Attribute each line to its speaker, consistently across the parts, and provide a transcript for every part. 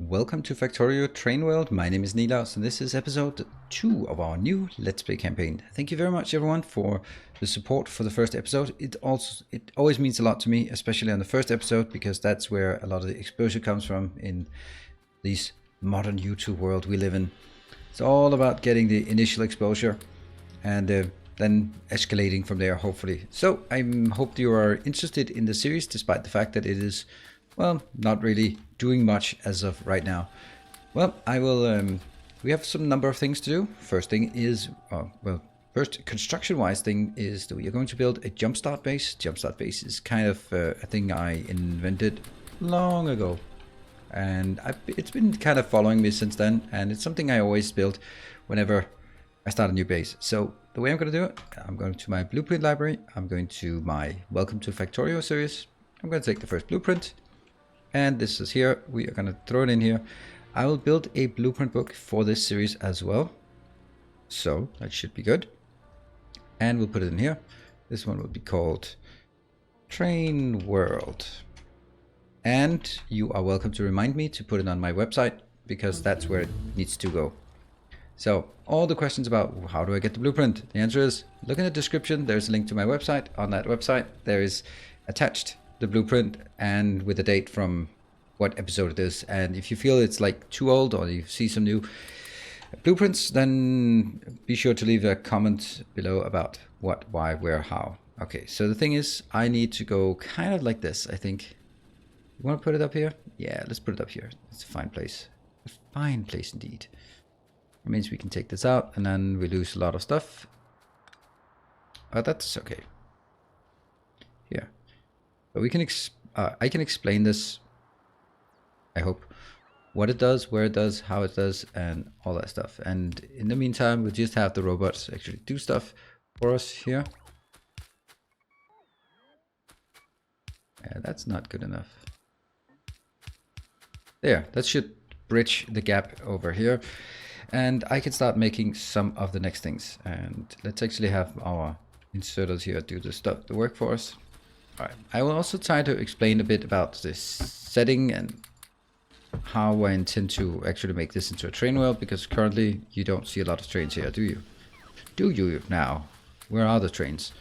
Speaker 1: Welcome to Factorio Train World. My name is Nilaus and this is episode 2 of our new Let's Play campaign. Thank you very much everyone for the support for the first episode. It always means a lot to me, especially on the first episode, because that's where a lot of the exposure comes from in this modern YouTube world we live in. It's all about getting the initial exposure and then escalating from there, hopefully. So I hope you are interested in the series, despite the fact that it is, well, not really doing much as of right now. Well, I will, we have some number of things to do. First thing is, first construction-wise thing is that we are going to build a jumpstart base. Jumpstart base is kind of a thing I invented long ago. And it's been kind of following me since then. And it's something I always build whenever I start a new base. So the way I'm going to do it, I'm going to my blueprint library. I'm going to my Welcome to Factorio series. I'm going to take the first blueprint. And this is here. We are going to throw it in here. I will build a blueprint book for this series as well. So that should be good. And we'll put it in here. This one will be called Train World. And you are welcome to remind me to put it on my website, because that's where it needs to go. So all the questions about how do I get the blueprint? The answer is look in the description. There's a link to my website. On that website, there is attached the blueprint and with the date from what episode it is. And if you feel it's like too old or you see some new blueprints, then be sure to leave a comment below about what, why, where, how. Okay, so the thing is, I need to go kind of like this, I think. You want to put it up here? Yeah, let's put it up here. It's a fine place. A fine place indeed. It means we can take this out and then we lose a lot of stuff. But that's okay. Here. But we can I can explain this, I hope, what it does, where it does, how it does, and all that stuff. And in the meantime, we'll just have the robots actually do stuff for us here. Yeah, that's not good enough. There, that should bridge the gap over here. And I can start making some of the next things. And let's actually have our inserters here do the work for us. Alright, I will also try to explain a bit about this setting and how I intend to actually make this into a train world, because currently you don't see a lot of trains here, do you? Do you now? Where are the trains?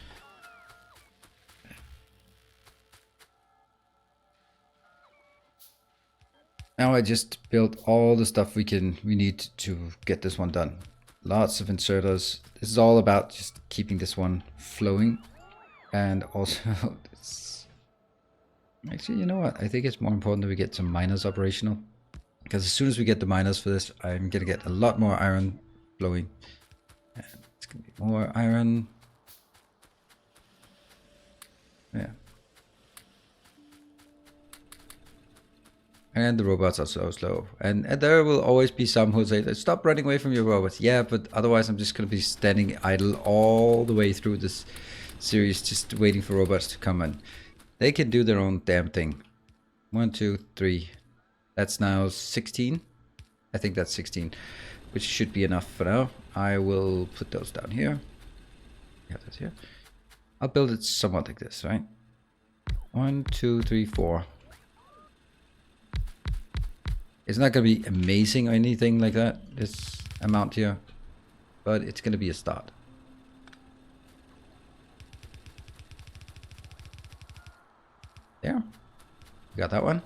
Speaker 1: Now I just built all the stuff we need to get this one done. Lots of inserters. This is all about just keeping this one flowing. And also, actually, you know what? I think it's more important that we get some miners operational. Because as soon as we get the miners for this, I'm going to get a lot more iron flowing. And it's going to be more iron. Yeah. And the robots are so slow. And there will always be some who say, stop running away from your robots. Yeah, but otherwise I'm just going to be standing idle all the way through this series, just waiting for robots to come in. They can do their own damn thing. 1, 2, 3. That's now 16. I think that's 16, which should be enough for now. I will put those down here. Yeah, that's here. I'll build it somewhat like this, right? 1, 2, 3, 4. It's not going to be amazing or anything like that, this amount here, but it's going to be a start. There, got that one.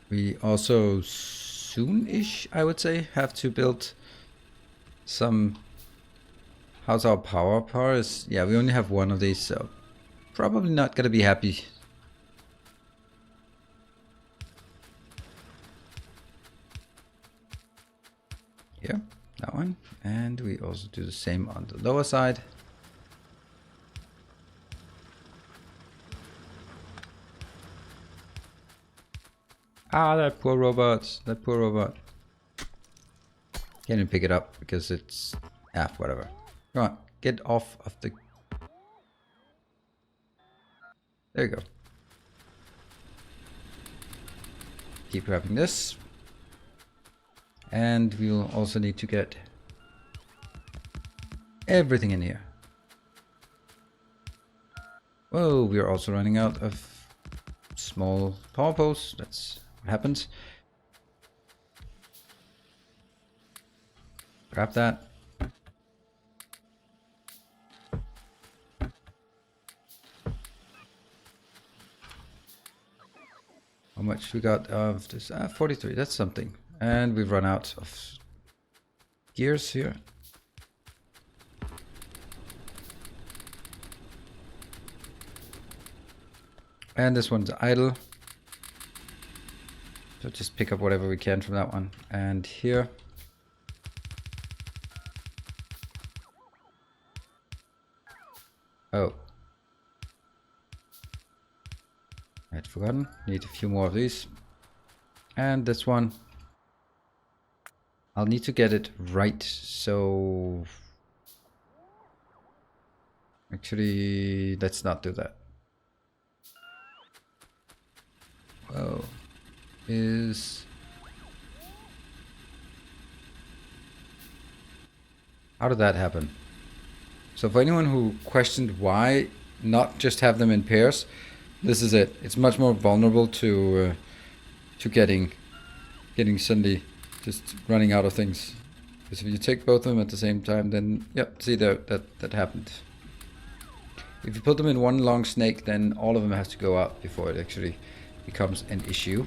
Speaker 1: We also soon-ish, I would say, have to build some. How's our power is? Yeah, we only have one of these, so probably not gonna be happy. Here, that one. And we also do the same on the lower side. Ah, that poor robot. That poor robot. Can't even pick it up because it's... ah, whatever. Come on, get off of the... There you go. Keep grabbing this. And we will also need to get everything in here. Oh, we are also running out of small power poles. That's what happens. Grab that. How much we got of this? 43, that's something. And we've run out of gears here. And this one's idle. So just pick up whatever we can from that one. And here. Oh. I'd forgotten. Need a few more of these. And this one. I'll need to get it right. So actually, let's not do that. Oh. How did that happen? So for anyone who questioned why not just have them in pairs, this is it. It's much more vulnerable to getting suddenly just running out of things. Because if you take both of them at the same time, then yep, see that happened. If you put them in one long snake, then all of them has to go out before it actually becomes an issue.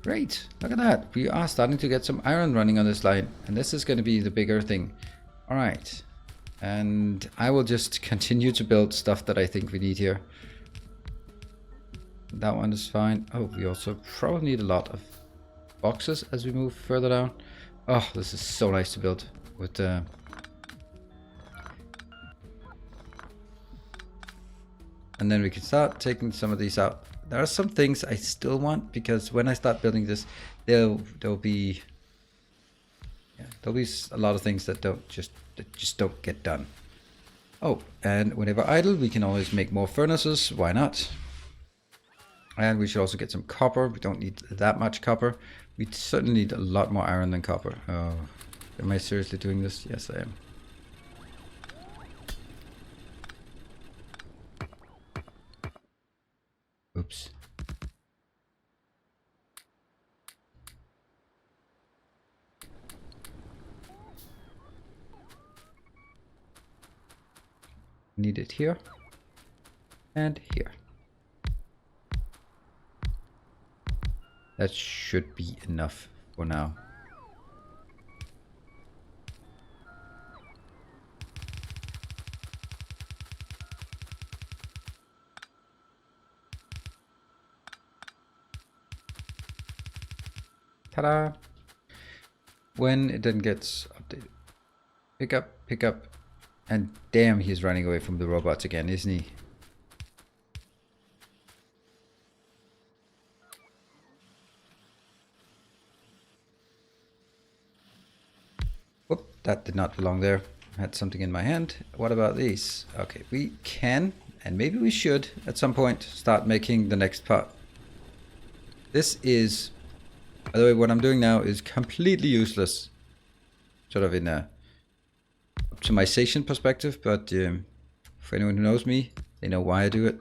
Speaker 1: Great, look at that. We are starting to get some iron running on this line, and this is going to be the bigger thing. All right, and I will just continue to build stuff that I think we need here. That one is fine. Oh, we also probably need a lot of boxes as we move further down. Oh, this is so nice to build with and then we can start taking some of these out. There are some things I still want, because when I start building this, there'll be a lot of things that just don't get done. Oh, and whenever idle, we can always make more furnaces. Why not? And we should also get some copper. We don't need that much copper. We certainly need a lot more iron than copper. Oh, am I seriously doing this? Yes, I am. Oops. Need it here and here. That should be enough for now. Ta-da! When it then gets updated. Pick up. And damn, he's running away from the robots again, isn't he? Whoop, that did not belong there. I had something in my hand. What about these? Okay, we can, and maybe we should, at some point, start making the next part. This is, by the way, what I'm doing now is completely useless. Sort of in a optimization perspective, but for anyone who knows me, they know why I do it.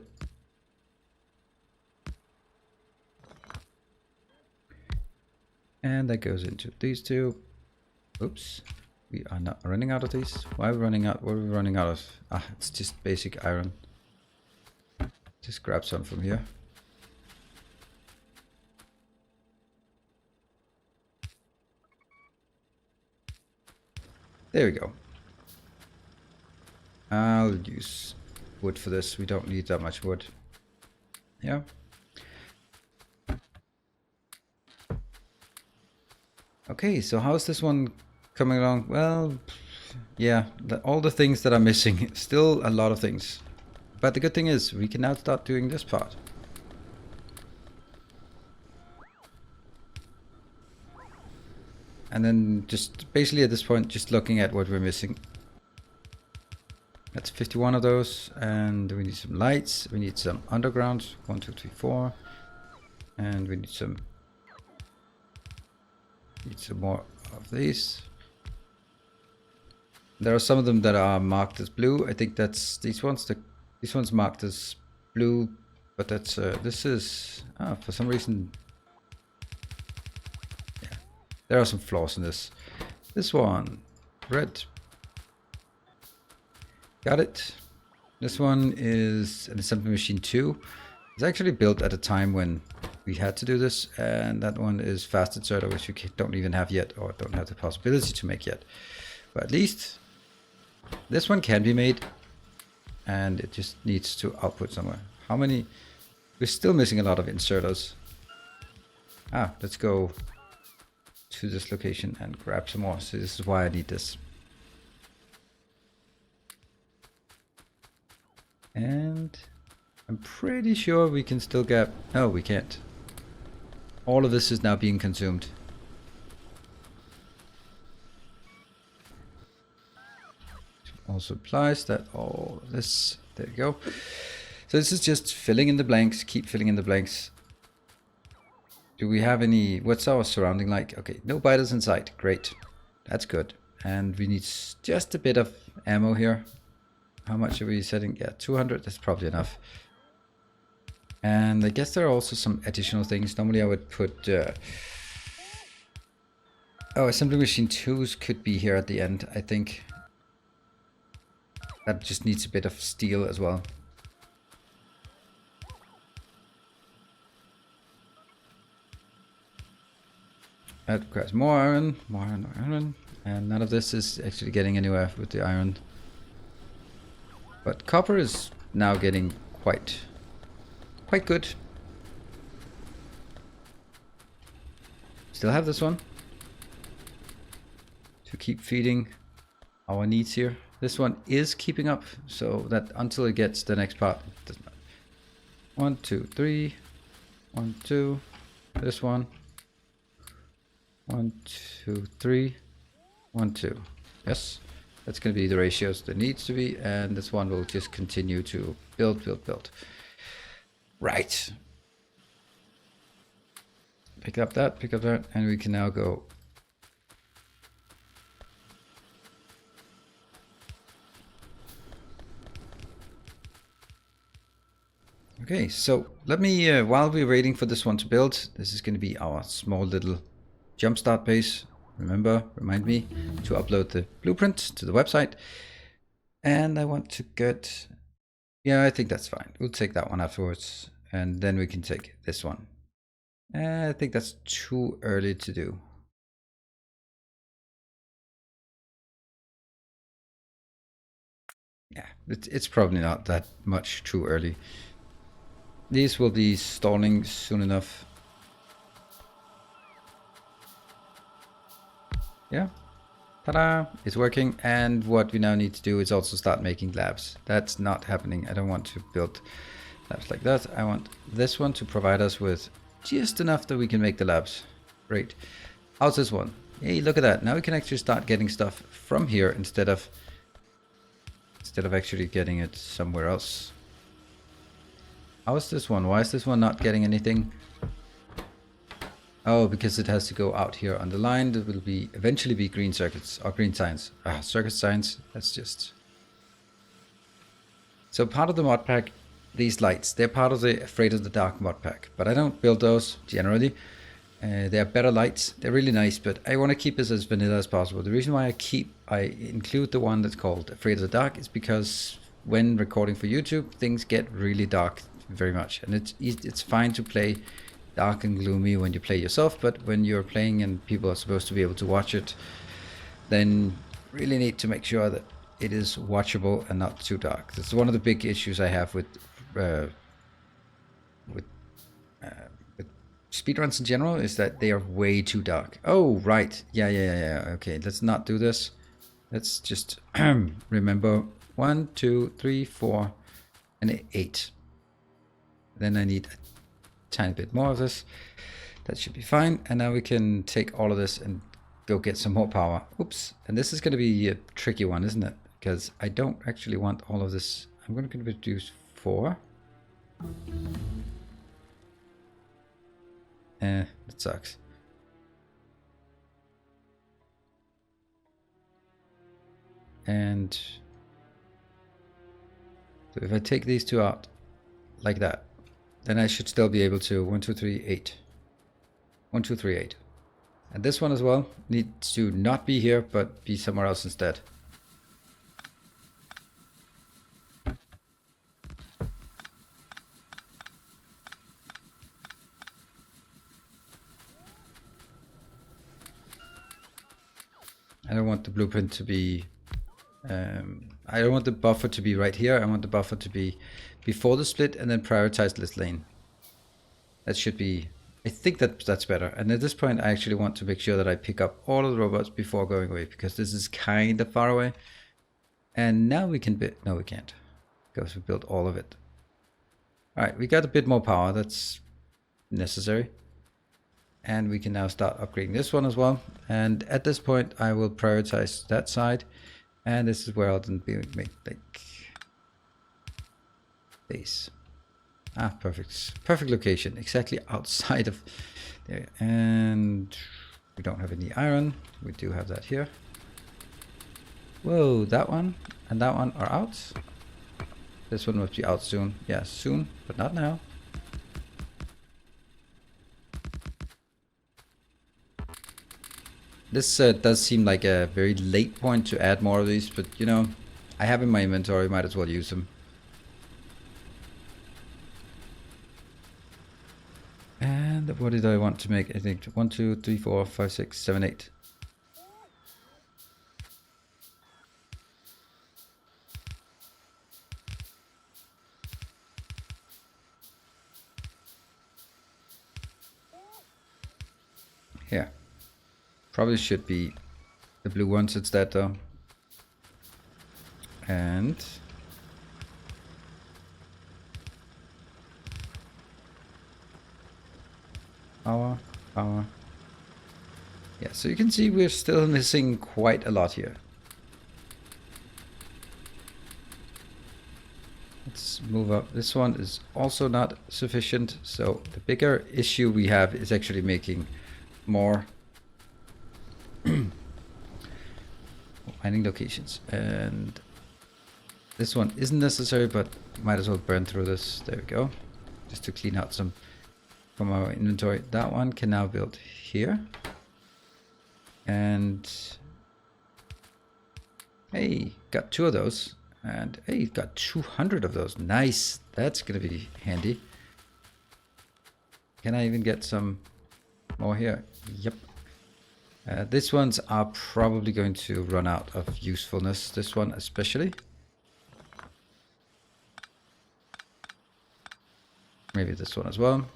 Speaker 1: And that goes into these two. Oops, we are not running out of these. Why are we running out? What are we running out of? Ah, it's just basic iron. Just grab some from here. There we go. I'll use wood for this. We don't need that much wood. Yeah. Okay, so how's this one coming along? Well, yeah, all the things that are missing. Still a lot of things. But the good thing is we can now start doing this part. And then just basically at this point, just looking at what we're missing. That's 51 of those, and we need some lights. We need some underground. 1, 2, 3, 4, and we need some more of these. There are some of them that are marked as blue. I think that's these ones. These ones marked as blue, but that's this is for some reason. Yeah, there are some flaws in this. This one, red. Got it. This one is an assembly machine 2. It's actually built at a time when we had to do this, and that one is fast inserter, which we don't even have yet, or don't have the possibility to make yet. But at least this one can be made, and it just needs to output somewhere. How many? We're still missing a lot of inserters. Let's go to this location and grab some more. So this is why I need this. And I'm pretty sure we can still get... No, we can't. All of this is now being consumed. Also applies that all this... There you go. So this is just filling in the blanks. Keep filling in the blanks. Do we have any... What's our surrounding like? Okay, no biters in sight. Great. That's good. And we need just a bit of ammo here. How much are we setting? Yeah, 200. That's probably enough. And I guess there are also some additional things. Normally I would put... assembly machine 2s could be here at the end, I think. That just needs a bit of steel as well. That requires more iron, and none of this is actually getting anywhere with the iron. But copper is now getting quite good. Still have this one to keep feeding our needs here. This one is keeping up, so that until it gets the next part, it doesn't matter. 1, 2, 3, 1, 2. This one. 1, 2, 3, 1, 2. Yes, that's going to be the ratios that needs to be, and this one will just continue to build. Right. Pick up that, and we can now go. Okay, so let me, while we're waiting for this one to build, this is going to be our small little jumpstart base. Remind me to upload the blueprint to the website. And I want to get, yeah, I think that's fine. We'll take that one afterwards. And then we can take this one. I think that's too early to do. Yeah, it's probably not that much too early. These will be stalling soon enough. Yeah, ta-da, it's working. And what we now need to do is also start making labs. That's not happening. I don't want to build labs like that. I want this one to provide us with just enough that we can make the labs. Great. How's this one? Hey, look at that. Now we can actually start getting stuff from here instead of actually getting it somewhere else. How is this one? Why is this one not getting anything? Oh, because it has to go out here on the line. There will be eventually be green circuits or green signs. Circuit signs. That's just... So part of the mod pack, these lights, they're part of the Afraid of the Dark mod pack, but I don't build those generally. They're better lights. They're really nice, but I want to keep this as vanilla as possible. The reason why I include the one that's called Afraid of the Dark is because when recording for YouTube, things get really dark very much, and it's fine to play dark and gloomy when you play yourself, but when you're playing and people are supposed to be able to watch it, then really need to make sure that it is watchable and not too dark. That's one of the big issues I have with speedruns in general, is that they are way too dark. Oh, right. Yeah. Okay, let's not do this. Let's just remember 1, 2, 3, 4, and 8. Then I need a tiny bit more of this. That should be fine. And now we can take all of this and go get some more power. Oops. And this is going to be a tricky one, isn't it? Because I don't actually want all of this. I'm going to produce 4. That sucks. And so if I take these two out like that, then I should still be able to 1, 2, 3, 8. 1, 2, 3, 8. And this one as well needs to not be here, but be somewhere else instead. I don't want the blueprint to be... I don't want the buffer to be right here. I want the buffer to be before the split and then prioritize this lane. That should be... I think that's better. And at this point, I actually want to make sure that I pick up all of the robots before going away, because this is kind of far away. And now we can... No, we can't, because we built all of it. All right, we got a bit more power. That's necessary. And we can now start upgrading this one as well. And at this point, I will prioritize that side. And this is where I'll then make like base. Ah, perfect. Perfect location. Exactly outside of there. And we don't have any iron. We do have that here. Whoa, that one and that one are out. This one must be out soon. Yeah, soon, but not now. This does seem like a very late point to add more of these, but you know, I have in my inventory, might as well use them. And what did I want to make? I think 1, 2, 3, 4, 5, 6, 7, 8. Here. Probably should be the blue ones instead though. And power. Yeah, so you can see we're still missing quite a lot here. Let's move up. This one is also not sufficient. So the bigger issue we have is actually making more mining locations. And this one isn't necessary, but might as well burn through this. There we go. Just to clean out some from our inventory. That one can now build here. And hey, got 2 of those. And hey, got 200 of those. Nice. That's gonna be handy. Can I even get some more here? Yep. These ones are probably going to run out of usefulness. This one especially. Maybe this one as well.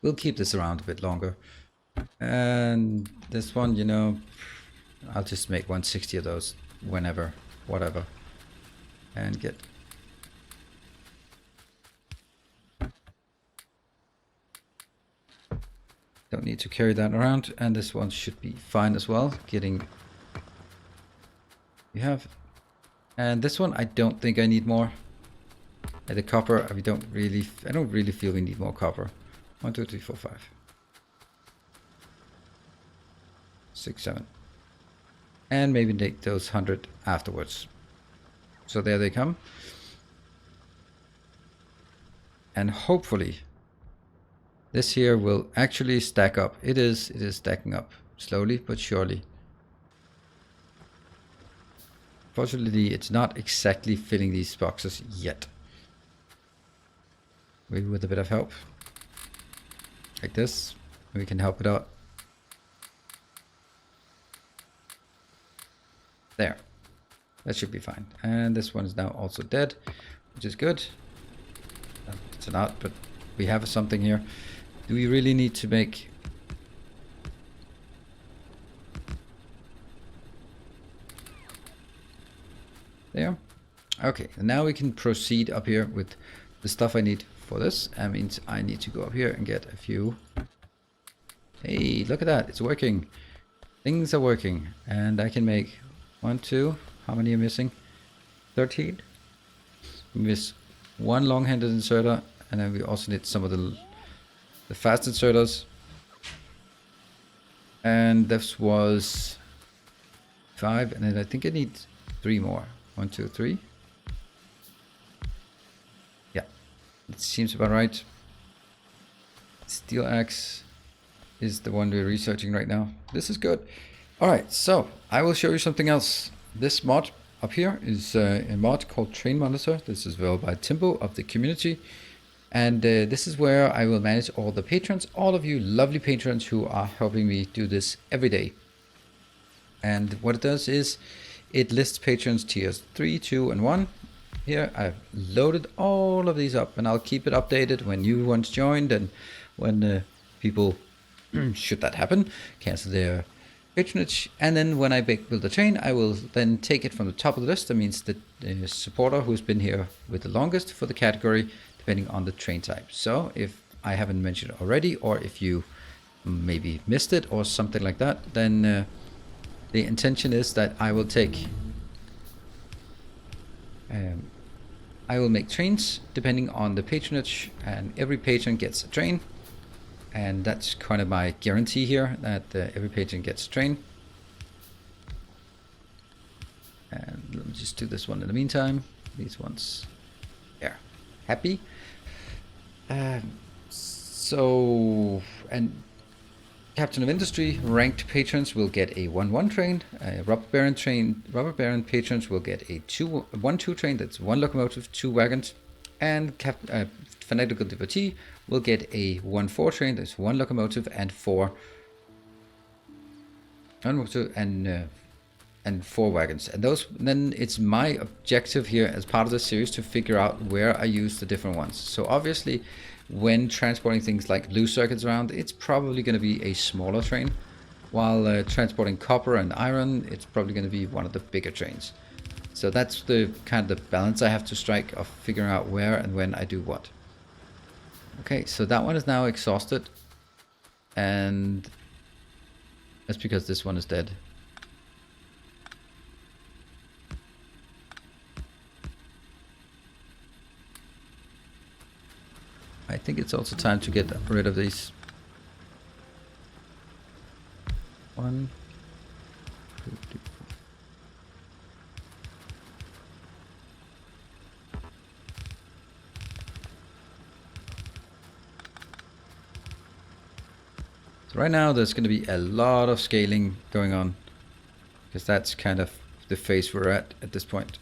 Speaker 1: We'll keep this around a bit longer. And this one, you know, I'll just make 160 of those whenever, whatever. And get... Don't need to carry that around. And this one should be fine as well. Getting... We have... And this one, I don't think I need more. And the copper, I don't really feel we need more copper. 1, 2, 3, 4, 5. 6, 7. And maybe take those 100 afterwards. So there they come. And hopefully this here will actually stack up. It is stacking up slowly but surely. Fortunately, it's not exactly filling these boxes yet. Maybe with a bit of help. Like this, we can help it out. There. That should be fine. And this one is now also dead, which is good. It's not, but we have something here. Do we really need to make... There. Okay, and now we can proceed up here with the stuff I need for this. That means I need to go up here and get a few. Hey, look at that. It's working. Things are working. And I can make 1, 2. How many are missing? 13. We miss 1 long-handed inserter. And then we also need some of the fast inserters. And this was 5, and then I think I need 3 more. 1, 2, 3. Yeah, it seems about right. Steel axe is the one we're researching right now. This is good. Alright, so I will show you something else. This mod up here is a mod called Train Monitor. This is developed by Timbo of the community. And this is where I will manage all the patrons, all of you lovely patrons who are helping me do this every day. And what it does is it lists patrons tiers 3, 2, and 1. Here I've loaded all of these up, and I'll keep it updated when new ones joined and when people, should that happen, cancel their patronage. And then when I build the train, I will then take it from the top of the list. That means the supporter who's been here with the longest for the category, depending on the train type. So if I haven't mentioned it already, or if you maybe missed it or something like that, then the intention is that I will take I will make trains depending on the patronage, and every patron gets a train, and that's kind of my guarantee here, that every patron gets a train. And let me just do this one in the meantime. These ones there. Happy. And Captain of Industry ranked patrons will get a 1-1 train. Rubber Baron patrons will get a 1-2 train. That's 1 locomotive, 2 wagons. And Fanatical Devotee will get a 1-4 train. That's 1 locomotive and 4 and 4 wagons. And those, then it's my objective here as part of the series to figure out where I use the different ones. So obviously, when transporting things like loose circuits around, it's probably going to be a smaller train, while transporting copper and iron, it's probably going to be one of the bigger trains. So that's the kind of the balance I have to strike of figuring out where and when I do what. Okay, so that one is now exhausted, and that's because this one is dead. I think it's also time to get rid of these. 1, 2, 3, 4. So right now there's going to be a lot of scaling going on, because that's kind of the phase we're at this point.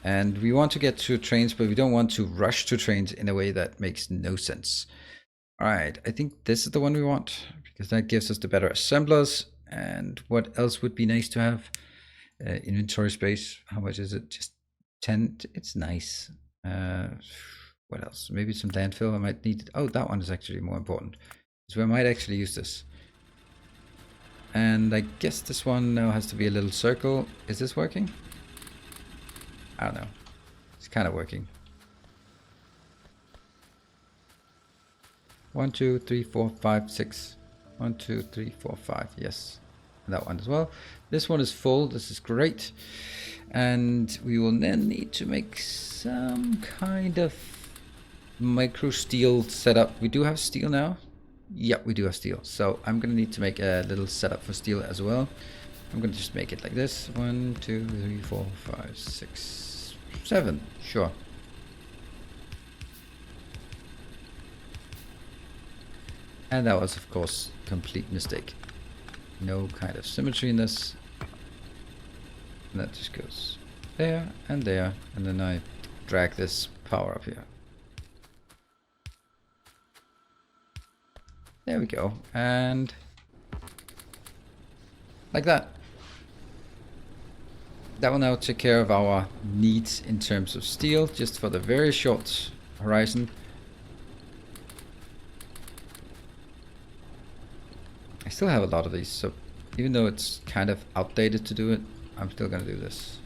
Speaker 1: And we want to get to trains, but we don't want to rush to trains in a way that makes no sense. All right, I think this is the one we want, because that gives us the better assemblers. And what else would be nice to have? Inventory space. How much is it? Just 10. It's nice. What else? Maybe some landfill. I might need it. Oh, that one is actually more important, so I might actually use this. And I guess this one now has to be a little circle. Is this working? I don't know. It's kind of working. 1, 2, 3, 4, 5, 6. 1, 2, 3, 4, 5. Yes. And that one as well. This one is full. This is great. And we will then need to make some kind of micro steel setup. We do have steel now. Yep, we do have steel. So I'm going to need to make a little setup for steel as well. I'm going to just make it like this. 1, 2, 3, 4, 5, 6, 7. Sure. And that was, of course, a complete mistake. No kind of symmetry in this. And that just goes there, and then I drag this power up here. There we go. And like that. That will now take care of our needs in terms of steel, just for the very short horizon. I still have a lot of these, so even though it's kind of outdated to do it, I'm still gonna do this.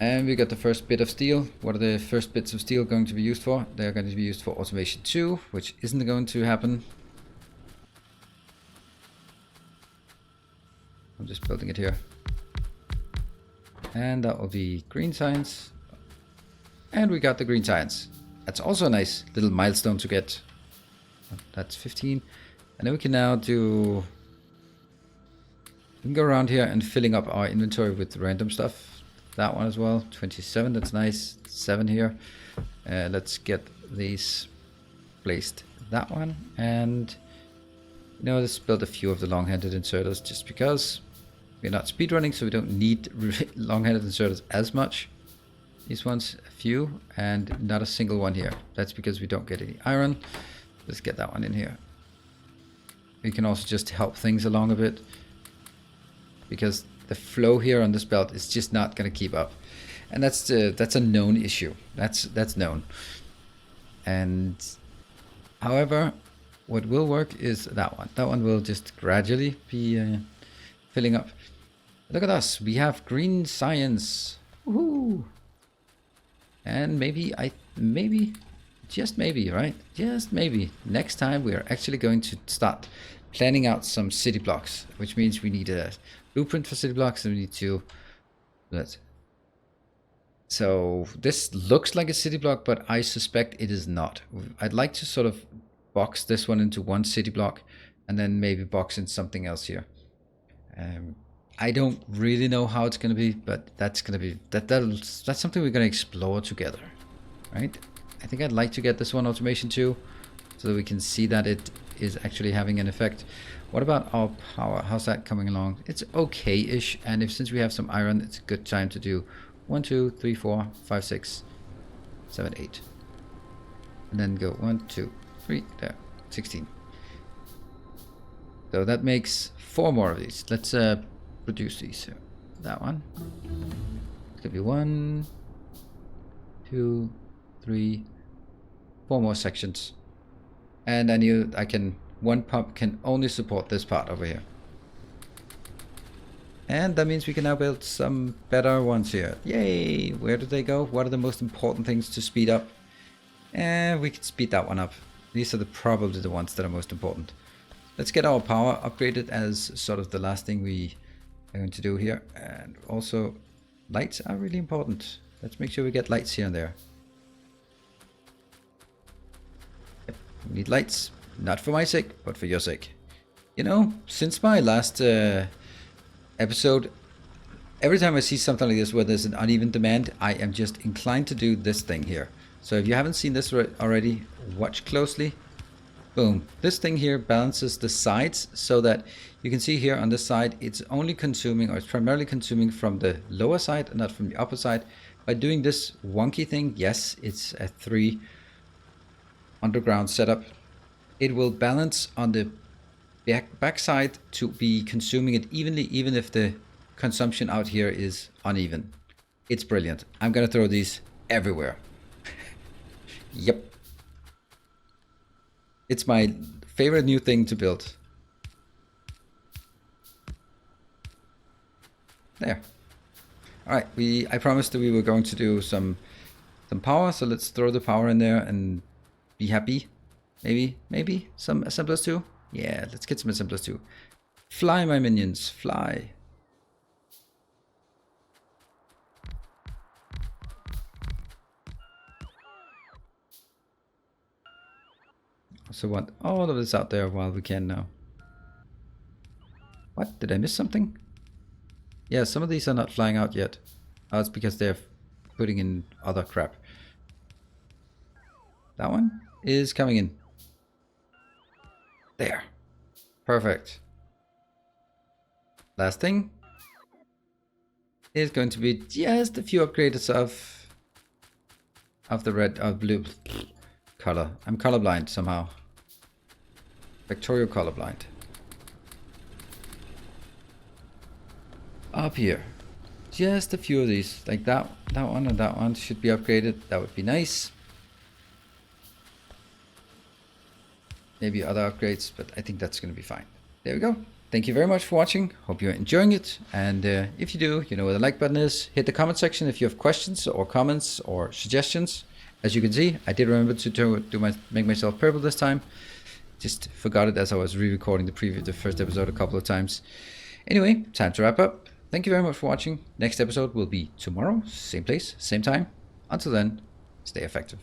Speaker 1: And we got the first bit of steel. What are the first bits of steel going to be used for? They're going to be used for automation 2, which isn't going to happen. I'm just building it here. And that will be green science. And we got the green science. That's also a nice little milestone to get. That's 15. And then we can now do... We can go around here and filling up our inventory with random stuff. That one as well. 27, that's nice. 7 here. Let's get these placed. That one. And, you know, let's build a few of the long-handed inserters just because we're not speedrunning, so we don't need long-handed inserters as much. These ones, a few, and not a single one here. That's because we don't get any iron. Let's get that one in here. We can also just help things along a bit, because the flow here on this belt is just not going to keep up, and that's a known issue. That's known. And however, what will work is that one. That one will just gradually be filling up. Look at us. We have green science. Woohoo! And maybe, just maybe, right? Just maybe, next time we are actually going to start planning out some city blocks, which means we need a blueprint for city blocks, and we need to... So this looks like a city block, but I suspect it is not. I'd like to sort of box this one into one city block, and then maybe box in something else here. I don't really know how it's going to be, but that's going to be that's something we're going to explore together, right? I think I'd like to get this one automation too, so that we can see that it is actually having an effect. What about our power? How's that coming along? It's okay-ish, and since we have some iron, it's a good time to do 1, 2, 3, 4, 5, 6, 7, 8, and then go 1, 2, 3, there, 16. So that makes 4 more of these. Let's produce these. So that one. It's gonna be 1, 2, 3, 4 more sections. And I knew one pump can only support this part over here. And that means we can now build some better ones here. Yay! Where do they go? What are the most important things to speed up? And we can speed that one up. These are probably the ones that are most important. Let's get our power upgraded as sort of the last thing we are going to do here. And also, lights are really important. Let's make sure we get lights here and there. Yep, we need lights. Not for my sake, but for your sake. You know, since my last episode, every time I see something like this where there's an uneven demand, I am just inclined to do this thing here. So if you haven't seen this already, watch closely. Boom. This thing here balances the sides so that you can see here on this side, it's only consuming, or it's primarily consuming from the lower side and not from the upper side. By doing this wonky thing, yes, it's a 3 underground setup. It will balance on the back side to be consuming it evenly, even if the consumption out here is uneven. It's brilliant. I'm gonna throw these everywhere. Yep. It's my favorite new thing to build. There. Alright, I promised that we were going to do some power, so let's throw the power in there and be happy. Maybe some assemblers too. Yeah, let's get some assemblers too. Fly, my minions, fly. Also want all of this out there while we can now. What? Did I miss something? Yeah, some of these are not flying out yet. Oh, it's because they're putting in other crap. That one is coming in. There. Perfect. Last thing is going to be just a few upgrades of the red or blue color. I'm colorblind somehow. Factorio colorblind. Up here. Just a few of these. Like that one and that one should be upgraded. That would be nice. Maybe other upgrades, but I think that's going to be fine. There we go. Thank you very much for watching. Hope you're enjoying it. And if you do, you know where the like button is. Hit the comment section if you have questions or comments or suggestions. As you can see, I did remember to make myself purple this time. Just forgot it as I was re-recording the first episode a couple of times. Anyway, time to wrap up. Thank you very much for watching. Next episode will be tomorrow, same place, same time. Until then, stay effective.